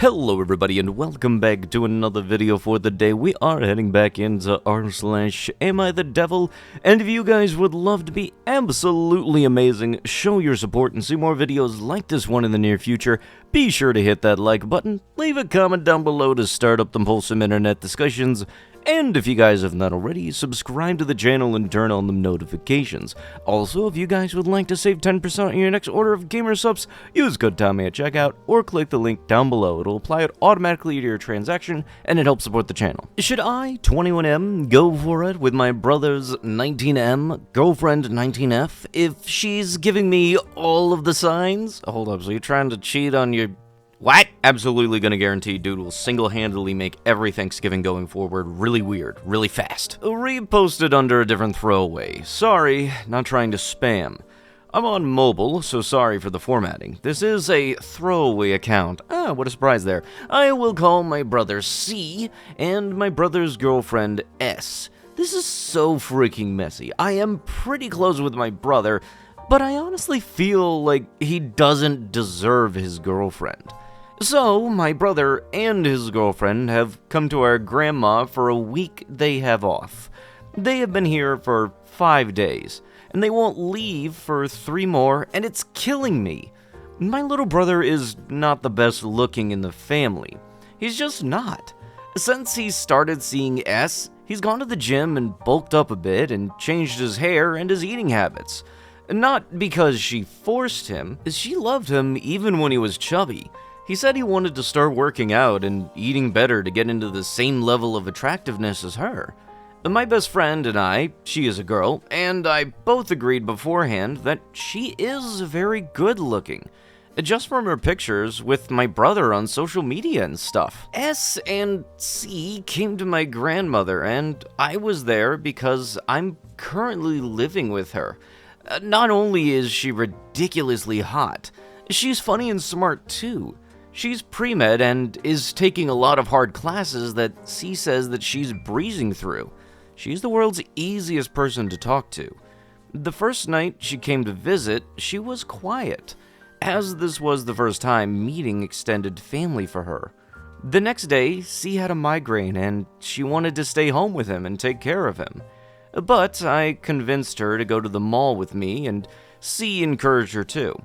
Hello everybody and welcome back to another video for the day. We are heading back into r/AmITheDevil, and if you guys would love to be absolutely amazing, show your support and see more videos like this one in the near future, be sure to hit that like button, leave a comment down below to start up them wholesome internet discussions, and if you guys have not already, subscribe to the channel and turn on the notifications. Also, if you guys would like to save 10% on your next order of gamer subs, use code Tommy at checkout or click the link down below. It'll apply it automatically to your transaction and it helps support the channel. Should I, 21M, go for it with my brother's 19M, girlfriend 19F, if she's giving me all of the signs? Hold up, so you're trying to cheat on your... What? Absolutely gonna guarantee dude will single-handedly make every Thanksgiving going forward really weird, really fast. Reposted under a different throwaway. Sorry, not trying to spam. I'm on mobile, so sorry for the formatting. This is a throwaway account. Ah, what a surprise there. I will call my brother C and my brother's girlfriend S. This is so freaking messy. I am pretty close with my brother, but I honestly feel like he doesn't deserve his girlfriend. So, my brother and his girlfriend have come to our grandma for a week they have off. They have been here for 5 days, and they won't leave for 3 more, and it's killing me. My little brother is not the best looking in the family. He's just not. Since he started seeing S, he's gone to the gym and bulked up a bit and changed his hair and his eating habits. Not because she forced him, she loved him even when he was chubby. He said he wanted to start working out and eating better to get into the same level of attractiveness as her. My best friend and I, she is a girl, and I both agreed beforehand that she is very good looking. Just from her pictures with my brother on social media and stuff. S and C came to my grandmother, and I was there because I'm currently living with her. Not only is she ridiculously hot, she's funny and smart too. She's pre-med and is taking a lot of hard classes that C says that she's breezing through. She's the world's easiest person to talk to. The first night she came to visit, she was quiet, as this was the first time meeting extended family for her. The next day, C had a migraine and she wanted to stay home with him and take care of him. But I convinced her to go to the mall with me, and C encouraged her too.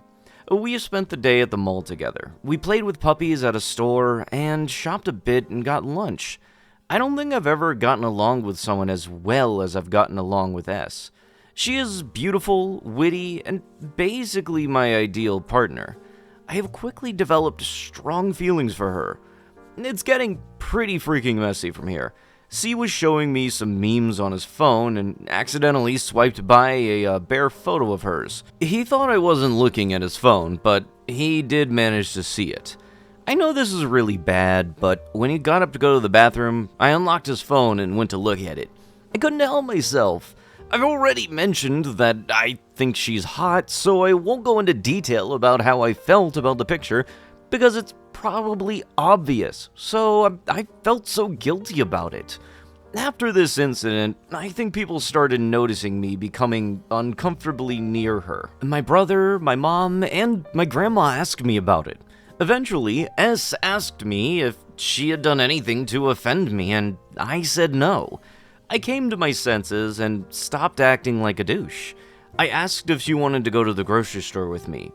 We spent the day at the mall together. We played with puppies at a store and shopped a bit and got lunch. I don't think I've ever gotten along with someone as well as I've gotten along with S. She is beautiful, witty, and basically my ideal partner. I have quickly developed strong feelings for her. It's getting pretty freaking messy from here. C was showing me some memes on his phone and accidentally swiped by a bare photo of hers. He thought I wasn't looking at his phone, but he did manage to see it. I know this is really bad, but when he got up to go to the bathroom, I unlocked his phone and went to look at it. I couldn't help myself. I've already mentioned that I think she's hot, so I won't go into detail about how I felt about the picture, because it's probably obvious, so I felt so guilty about it. After this incident, I think people started noticing me becoming uncomfortably near her. My brother, my mom, and my grandma asked me about it. Eventually, S asked me if she had done anything to offend me, and I said no. I came to my senses and stopped acting like a douche. I asked if she wanted to go to the grocery store with me.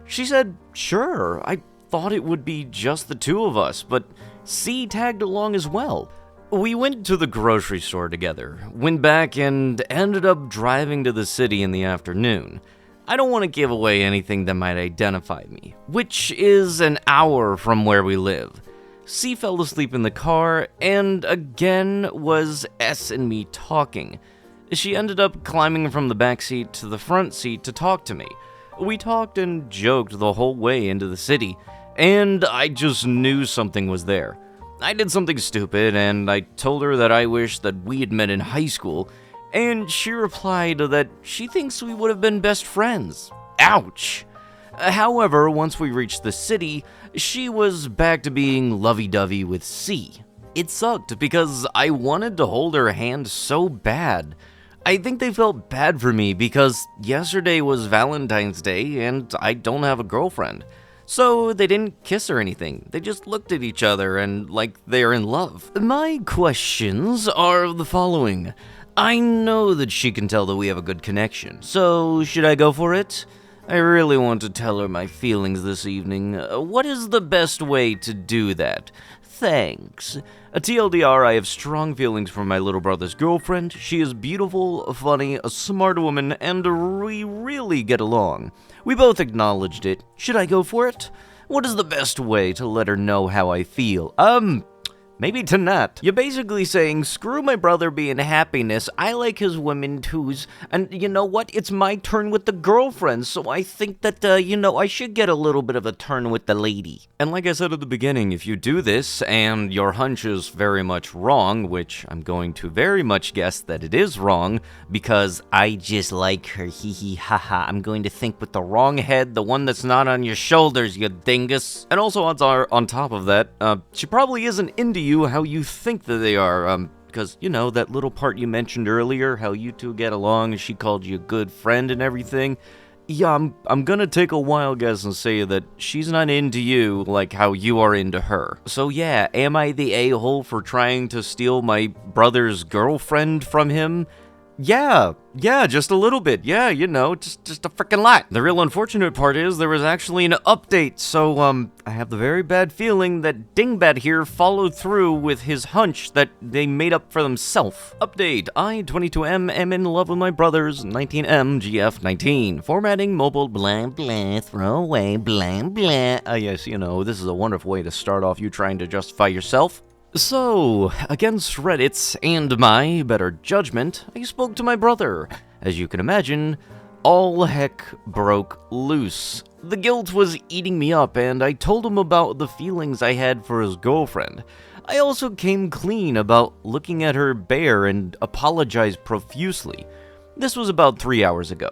She said, sure. I thought it would be just the two of us, but C tagged along as well. We went to the grocery store together, went back, and ended up driving to the city in the afternoon. I don't want to give away anything that might identify me, which is an hour from where we live. C fell asleep in the car, and again was S and me talking. She ended up climbing from the back seat to the front seat to talk to me. We talked and joked the whole way into the city, and I just knew something was there. I did something stupid, and I told her that I wished that we had met in high school, and she replied that she thinks we would have been best friends. Ouch! However, once we reached the city, she was back to being lovey-dovey with C. It sucked because I wanted to hold her hand so bad. I think they felt bad for me because yesterday was Valentine's Day and I don't have a girlfriend. So they didn't kiss or anything. They just looked at each other and like they're in love. My questions are the following. I know that she can tell that we have a good connection, so should I go for it? I really want to tell her my feelings this evening. What is the best way to do that? Thanks. TLDR, I have strong feelings for my little brother's girlfriend. She is beautiful, funny, a smart woman, and we really get along. We both acknowledged it. Should I go for it? What is the best way to let her know how I feel? Maybe to not. You're basically saying, screw my brother being happiness, I like his women too's, and you know what, it's my turn with the girlfriend, so I think that, I should get a little bit of a turn with the lady. And like I said at the beginning, if you do this, and your hunch is very much wrong, which I'm going to very much guess that it is wrong, because I just like her, hee hee ha ha, I'm going to think with the wrong head, the one that's not on your shoulders, you dingus. And also odds are, on top of that, she probably isn't into you how you think that they are, because, that little part you mentioned earlier, how you two get along, and she called you a good friend and everything. Yeah, I'm gonna take a wild guess and say that she's not into you like how you are into her. So yeah, am I the a-hole for trying to steal my brother's girlfriend from him? Yeah, just a little bit. Yeah, just a freaking lot. The real unfortunate part is there was actually an update, so, I have the very bad feeling that Dingbat here followed through with his hunch that they made up for themselves. Update, I, 22M, am in love with my brothers, 19M, GF19. Formatting, mobile, blah, blah, throw away, blah, blah. Yes, this is a wonderful way to start off you trying to justify yourself. So, against Reddit's and my better judgment, I spoke to my brother. As you can imagine, all heck broke loose. The guilt was eating me up, and I told him about the feelings I had for his girlfriend. I also came clean about looking at her bare and apologized profusely. This was about 3 hours ago.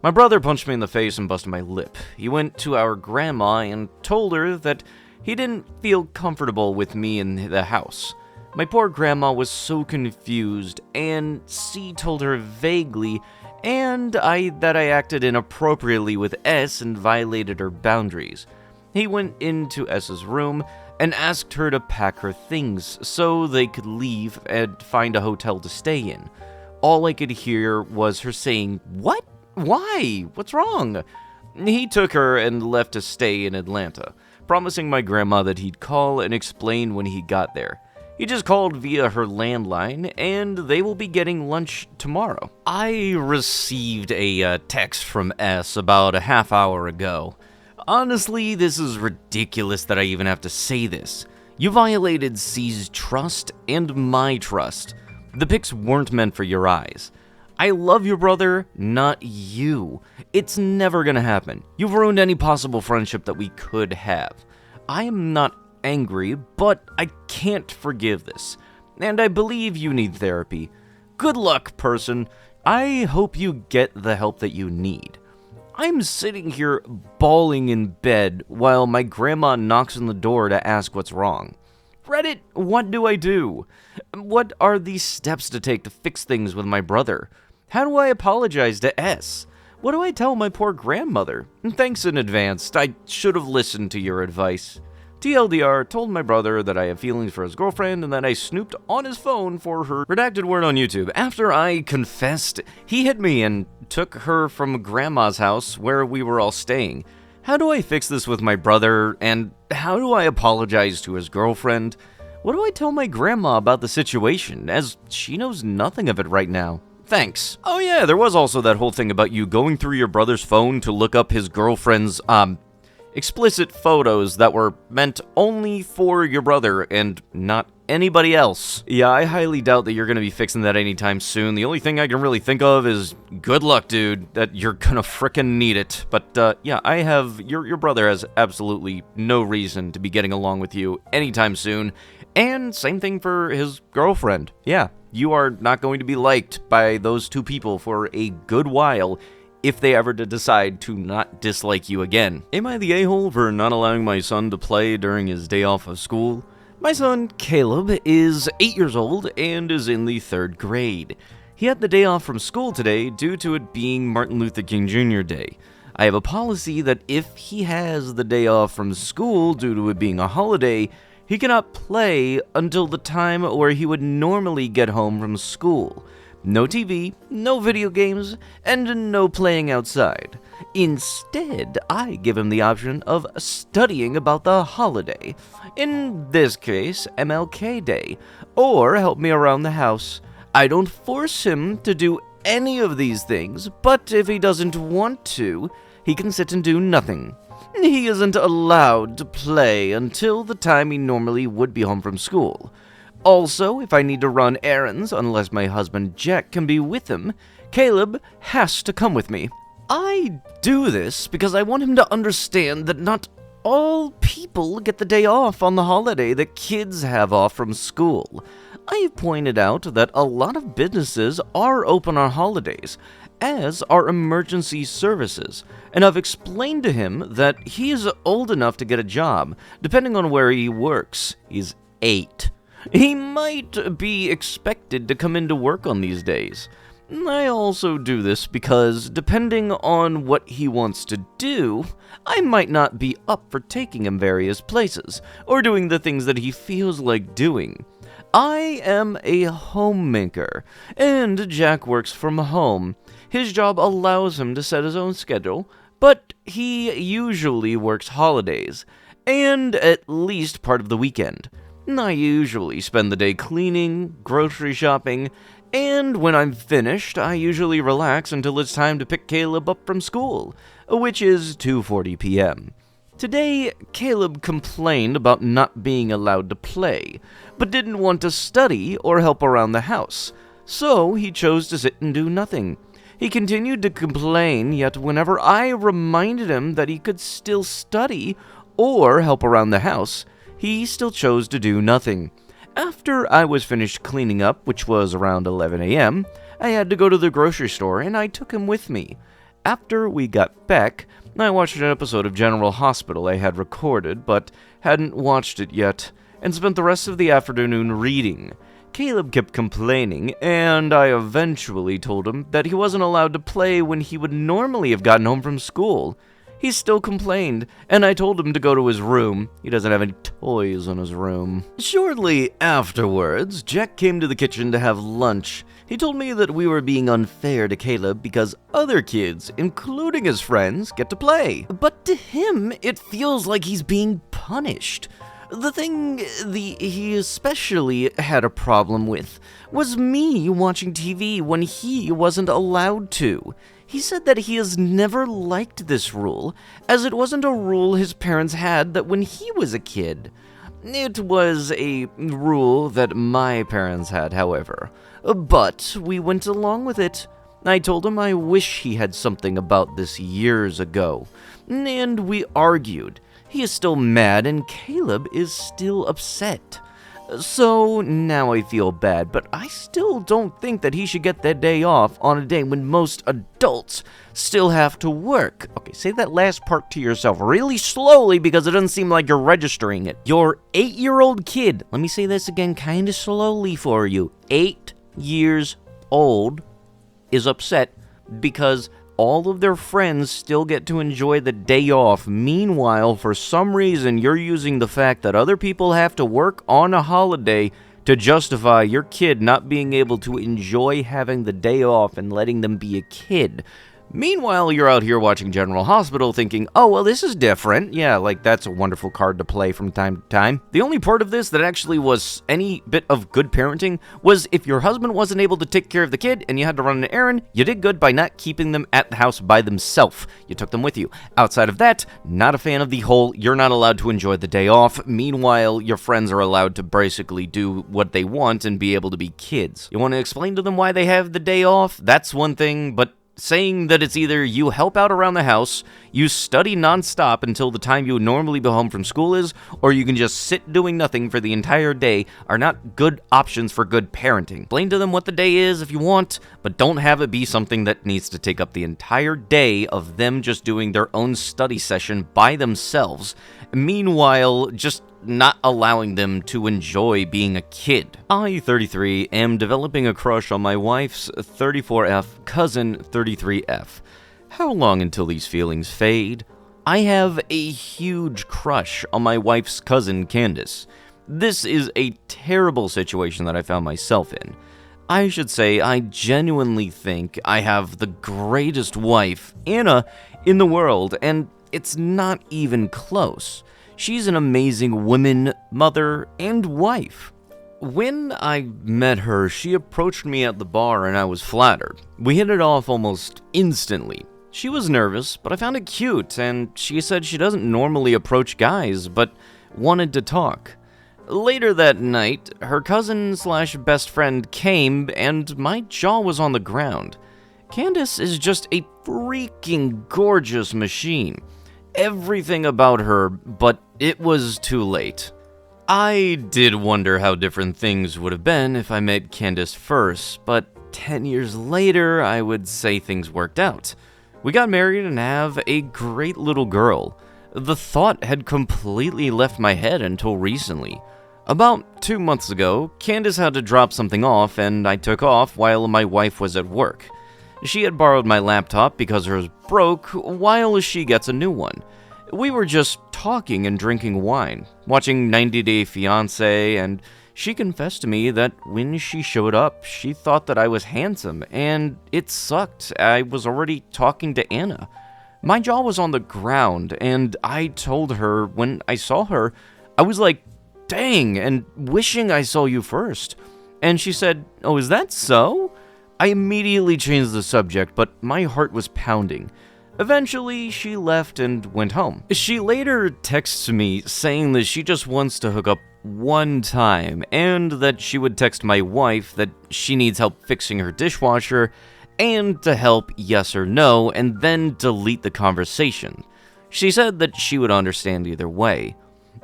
My brother punched me in the face and busted my lip. He went to our grandma and told her that he didn't feel comfortable with me in the house. My poor grandma was so confused, and C told her vaguely, that I acted inappropriately with S and violated her boundaries. He went into S's room and asked her to pack her things so they could leave and find a hotel to stay in. All I could hear was her saying, "What? Why? What's wrong?" He took her and left to stay in Atlanta, promising my grandma that he'd call and explain when he got there. He just called via her landline, and they will be getting lunch tomorrow. I received a text from S about a half hour ago. Honestly, this is ridiculous that I even have to say this. You violated C's trust and my trust. The pics weren't meant for your eyes. I love your brother, not you. It's never gonna happen. You've ruined any possible friendship that we could have. I am not angry, but I can't forgive this. And I believe you need therapy. Good luck, person. I hope you get the help that you need. I'm sitting here bawling in bed while my grandma knocks on the door to ask what's wrong. Reddit, what do I do? What are the steps to take to fix things with my brother? How do I apologize to S? What do I tell my poor grandmother? Thanks in advance. I should have listened to your advice. TLDR, told my brother that I have feelings for his girlfriend and that I snooped on his phone for her redacted word on YouTube. After I confessed, he hit me and took her from grandma's house where we were all staying. How do I fix this with my brother, and how do I apologize to his girlfriend? What do I tell my grandma about the situation, as she knows nothing of it right now? Thanks. Oh yeah, there was also that whole thing about you going through your brother's phone to look up his girlfriend's, explicit photos that were meant only for your brother and not anybody else. Yeah, I highly doubt that you're gonna be fixing that anytime soon. The only thing I can really think of is, good luck, dude, that you're gonna frickin' need it. But, yeah, your brother has absolutely no reason to be getting along with you anytime soon. And same thing for his girlfriend. Yeah, you are not going to be liked by those two people for a good while if they ever decide to not dislike you again. Am I the a-hole for not allowing my son to play during his day off of school? My son, Caleb, is 8 years old and is in the 3rd grade. He had the day off from school today due to it being Martin Luther King Jr. Day. I have a policy that if he has the day off from school due to it being a holiday, he cannot play until the time where he would normally get home from school. No TV, no video games, and no playing outside. Instead, I give him the option of studying about the holiday, in this case, MLK Day, or help me around the house. I don't force him to do any of these things, but if he doesn't want to, he can sit and do nothing. He isn't allowed to play until the time he normally would be home from school. Also, if I need to run errands, unless my husband Jack can be with him, Caleb has to come with me. I do this because I want him to understand that not all people get the day off on the holiday that kids have off from school. I've pointed out that a lot of businesses are open on holidays, as are emergency services, and I've explained to him that he is old enough to get a job, depending on where he works. He's 8. He might be expected to come into work on these days. I also do this because, depending on what he wants to do, I might not be up for taking him various places, or doing the things that he feels like doing. I am a homemaker, and Jack works from home. His job allows him to set his own schedule, but he usually works holidays, and at least part of the weekend. I usually spend the day cleaning, grocery shopping, and when I'm finished, I usually relax until it's time to pick Caleb up from school, which is 2:40 p.m. Today, Caleb complained about not being allowed to play, but didn't want to study or help around the house, so he chose to sit and do nothing. He continued to complain, yet whenever I reminded him that he could still study or help around the house, he still chose to do nothing. After I was finished cleaning up, which was around 11 a.m., I had to go to the grocery store and I took him with me. After we got back, I watched an episode of General Hospital I had recorded, but hadn't watched it yet, and spent the rest of the afternoon reading. Caleb kept complaining, and I eventually told him that he wasn't allowed to play when he would normally have gotten home from school. He still complained, and I told him to go to his room. He doesn't have any toys in his room. Shortly afterwards, Jack came to the kitchen to have lunch. He told me that we were being unfair to Caleb because other kids, including his friends, get to play. But to him, it feels like he's being punished. The thing he especially had a problem with was me watching TV when he wasn't allowed to. He said that he has never liked this rule, as it wasn't a rule his parents had that when he was a kid. It was a rule that my parents had, however, but we went along with it. I told him I wish he had something about this years ago, and we argued. He is still mad, and Caleb is still upset. So now I feel bad, but I still don't think that he should get that day off on a day when most adults still have to work. Okay, say that last part to yourself really slowly because it doesn't seem like you're registering it. Your 8-year-old kid, let me say this again kind of slowly for you. 8 years old is upset because all of their friends still get to enjoy the day off. Meanwhile, for some reason, you're using the fact that other people have to work on a holiday to justify your kid not being able to enjoy having the day off and letting them be a kid. Meanwhile, you're out here watching General Hospital thinking, oh, well, this is different. Yeah, like, that's a wonderful card to play from time to time. The only part of this that actually was any bit of good parenting was if your husband wasn't able to take care of the kid and you had to run an errand, you did good by not keeping them at the house by themselves. You took them with you. Outside of that, not a fan of the whole, you're not allowed to enjoy the day off. Meanwhile, your friends are allowed to basically do what they want and be able to be kids. You want to explain to them why they have the day off? That's one thing, but saying that it's either you help out around the house, you study nonstop until the time you would normally be home from school is, or you can just sit doing nothing for the entire day are not good options for good parenting. Explain to them what the day is if you want, but don't have it be something that needs to take up the entire day of them just doing their own study session by themselves. Meanwhile, just not allowing them to enjoy being a kid. I, 33, am developing a crush on my wife's 34F cousin 33F. How long until these feelings fade? I have a huge crush on my wife's cousin, Candace. This is a terrible situation that I found myself in. I should say I genuinely think I have the greatest wife, Anna, in the world, and it's not even close. She's an amazing woman, mother, and wife. When I met her, she approached me at the bar and I was flattered. We hit it off almost instantly. She was nervous, but I found it cute, and she said she doesn't normally approach guys, but wanted to talk. Later that night, her cousin/best friend came, and my jaw was on the ground. Candace is just a freaking gorgeous machine. Everything about her, but it was too late. I did wonder how different things would have been if I met Candace first, but 10 years later, I would say things worked out. We got married and have a great little girl. The thought had completely left my head until recently. About 2 months ago, Candace had to drop something off and I took off while my wife was at work. She had borrowed my laptop because hers broke while she gets a new one. We were just talking and drinking wine, watching 90 Day Fiancé, and she confessed to me that when she showed up, she thought that I was handsome, and it sucked. I was already talking to Anna. My jaw was on the ground, and I told her when I saw her, I was like, dang, and wishing I saw you first. And she said, oh, is that so? I immediately changed the subject, but my heart was pounding. Eventually, she left and went home. She later texts me saying that she just wants to hook up one time, and that she would text my wife that she needs help fixing her dishwasher, and to help yes or no, and then delete the conversation. She said that she would understand either way.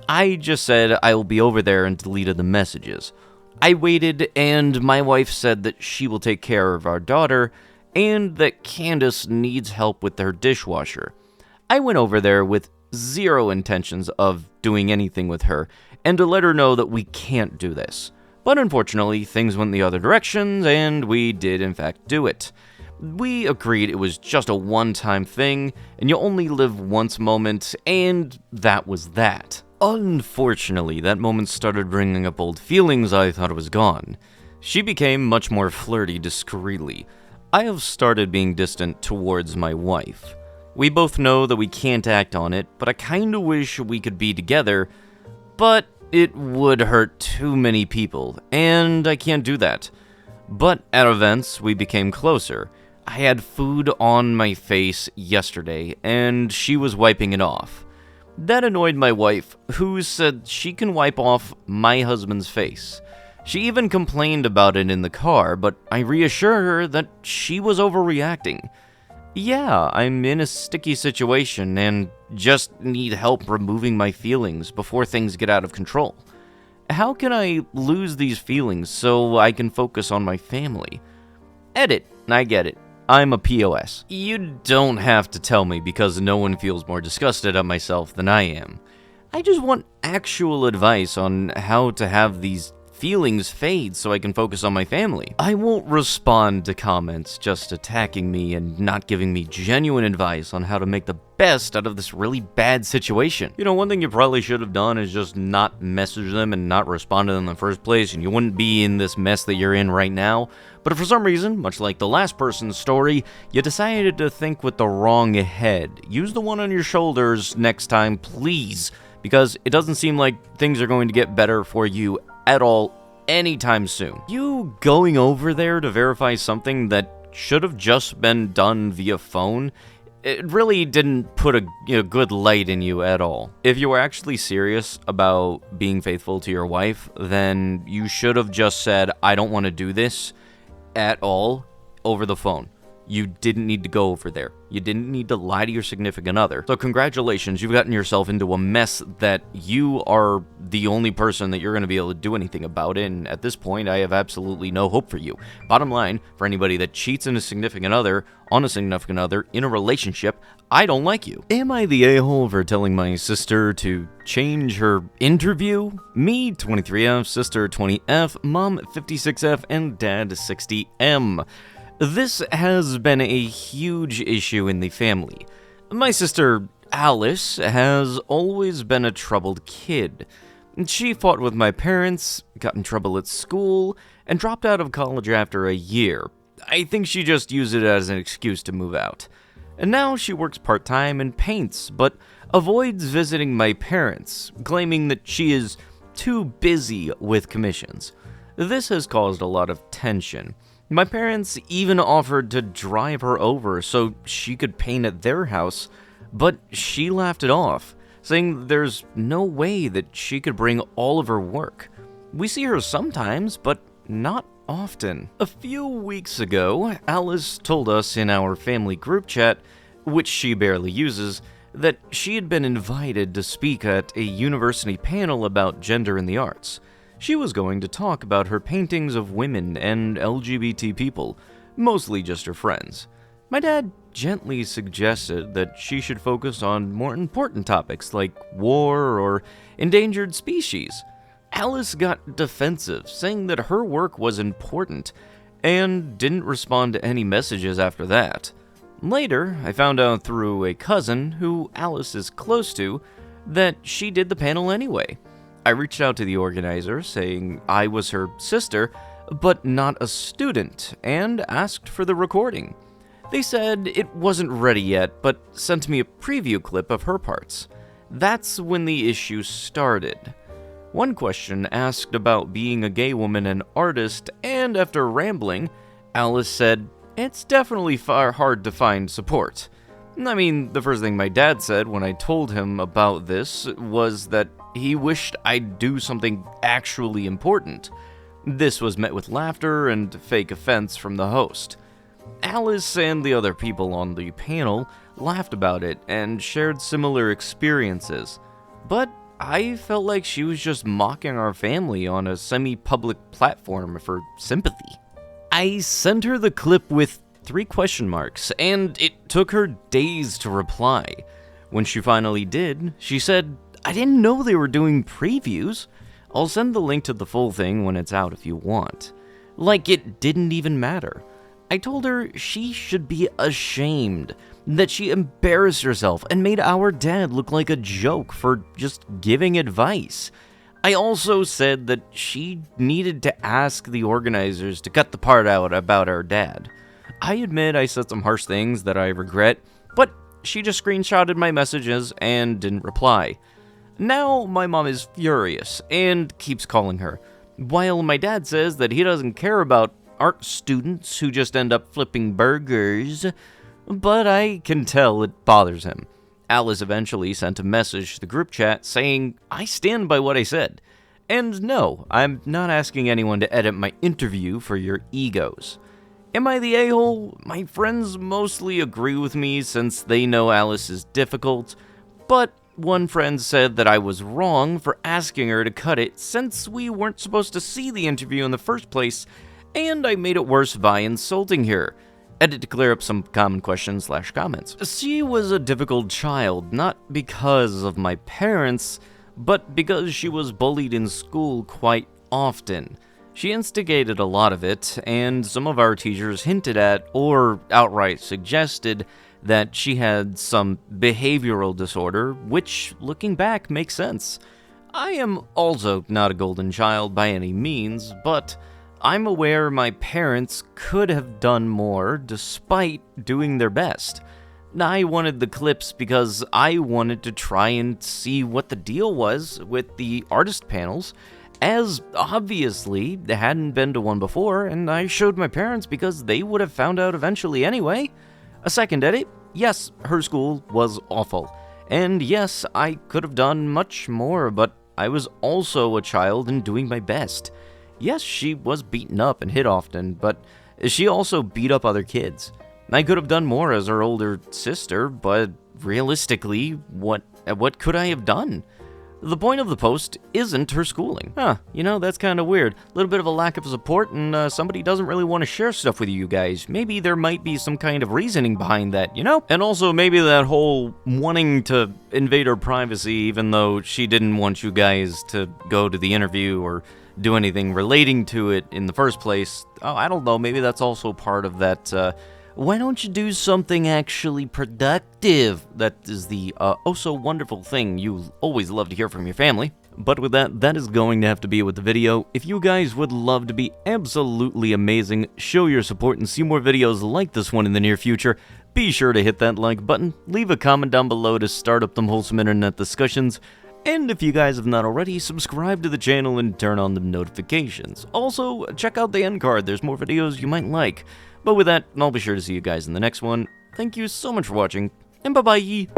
I just said I will be over there and deleted the messages. I waited, and my wife said that she will take care of our daughter, and that Candace needs help with her dishwasher. I went over there with zero intentions of doing anything with her, and to let her know that we can't do this. But unfortunately, things went the other direction, and we did in fact do it. We agreed it was just a one-time thing, and you only live once moment, and that was that. Unfortunately, that moment started bringing up old feelings I thought it was gone. She became much more flirty discreetly. I have started being distant towards my wife. We both know that we can't act on it, but I kinda wish we could be together, but it would hurt too many people, and I can't do that. But at events, we became closer. I had food on my face yesterday, and she was wiping it off. That annoyed my wife, who said she can wipe off my husband's face. She even complained about it in the car, but I reassured her that she was overreacting. Yeah, I'm in a sticky situation and just need help removing my feelings before things get out of control. How can I lose these feelings so I can focus on my family? Edit, I get it. I'm a POS. You don't have to tell me because no one feels more disgusted at myself than I am. I just want actual advice on how to have these feelings fade so I can focus on my family. I won't respond to comments just attacking me and not giving me genuine advice on how to make the best out of this really bad situation. You know, one thing you probably should have done is just not message them and not respond to them in the first place, and you wouldn't be in this mess that you're in right now. But for some reason, much like the last person's story, you decided to think with the wrong head. Use the one on your shoulders next time, please, because it doesn't seem like things are going to get better for you at all anytime soon. You going over there to verify something that should have just been done via phone, it really didn't put a good light in you at all. If you were actually serious about being faithful to your wife, then you should have just said, I don't want to do this at all over the phone. You didn't need to go over there. You didn't need to lie to your significant other. So congratulations, you've gotten yourself into a mess that you are the only person that you're going to be able to do anything about, and at this point, I have absolutely no hope for you. Bottom line, for anybody that cheats on a significant other, in a relationship, I don't like you. Am I the a-hole for telling my sister to change her interview? Me, 23F, sister, 20F, mom, 56F, and dad, 60M. This has been a huge issue in the family. My sister Alice has always been a troubled kid. She fought with my parents, got in trouble at school, and dropped out of college after a year. I think she just used it as an excuse to move out. And now she works part-time and paints, but avoids visiting my parents, claiming that she is too busy with commissions. This has caused a lot of tension. My parents even offered to drive her over so she could paint at their house, but she laughed it off, saying there's no way that she could bring all of her work. We see her sometimes, but not often. A few weeks ago, Alice told us in our family group chat, which she barely uses, that she had been invited to speak at a university panel about gender in the arts. She was going to talk about her paintings of women and LGBT people, mostly just her friends. My dad gently suggested that she should focus on more important topics like war or endangered species. Alice got defensive, saying that her work was important, and didn't respond to any messages after that. Later, I found out through a cousin, who Alice is close to, that she did the panel anyway. I reached out to the organizer, saying I was her sister, but not a student, and asked for the recording. They said it wasn't ready yet, but sent me a preview clip of her parts. That's when the issue started. One question asked about being a gay woman and artist, and after rambling, Alice said, "It's definitely hard to find support." I mean, the first thing my dad said when I told him about this was that he wished I'd do something actually important. This was met with laughter and fake offense from the host. Alice and the other people on the panel laughed about it and shared similar experiences, but I felt like she was just mocking our family on a semi-public platform for sympathy. I sent her the clip with 3 question marks, and it took her days to reply. When she finally did, she said, "I didn't know they were doing previews. I'll send the link to the full thing when it's out if you want." Like it didn't even matter. I told her she should be ashamed, that she embarrassed herself and made our dad look like a joke for just giving advice. I also said that she needed to ask the organizers to cut the part out about our dad. I admit I said some harsh things that I regret, but she just screenshotted my messages and didn't reply. Now my mom is furious and keeps calling her, while my dad says that he doesn't care about art students who just end up flipping burgers, but I can tell it bothers him. Alice eventually sent a message to the group chat saying, "I stand by what I said. And no, I'm not asking anyone to edit my interview for your egos." Am I the a-hole? My friends mostly agree with me since they know Alice is difficult, but one friend said that I was wrong for asking her to cut it since we weren't supposed to see the interview in the first place, and I made it worse by insulting her. Edit to clear up some common questions/comments. She was a difficult child, not because of my parents, but because she was bullied in school quite often. She instigated a lot of it, and some of our teachers hinted at or outright suggested that she had some behavioral disorder, which, looking back, makes sense. I am also not a golden child by any means, but I'm aware my parents could have done more despite doing their best. I wanted the clips because I wanted to try and see what the deal was with the artist panels, as obviously they hadn't been to one before, and I showed my parents because they would have found out eventually anyway. A second edit: yes, her school was awful, and yes, I could have done much more, but I was also a child and doing my best. Yes, she was beaten up and hit often, but she also beat up other kids. I could have done more as her older sister, but realistically, what could I have done? the point of the post isn't her schooling. Huh, you know, that's kind of weird. A little bit of a lack of support, and somebody doesn't really want to share stuff with you guys. Maybe there might be some kind of reasoning behind that, you know? And also, maybe that whole wanting to invade her privacy, even though she didn't want you guys to go to the interview or do anything relating to it in the first place. Oh, I don't know, maybe that's also part of that, why don't you do something actually productive? That is the oh-so-wonderful thing you always love to hear from your family. But with that, that is going to have to be it with the video. If you guys would love to be absolutely amazing, show your support, and see more videos like this one in the near future, be sure to hit that like button, leave a comment down below to start up them wholesome internet discussions, and if you guys have not already, subscribe to the channel and turn on the notifications. Also, check out the end card, there's more videos you might like. But with that, I'll be sure to see you guys in the next one. Thank you so much for watching, and bye-bye!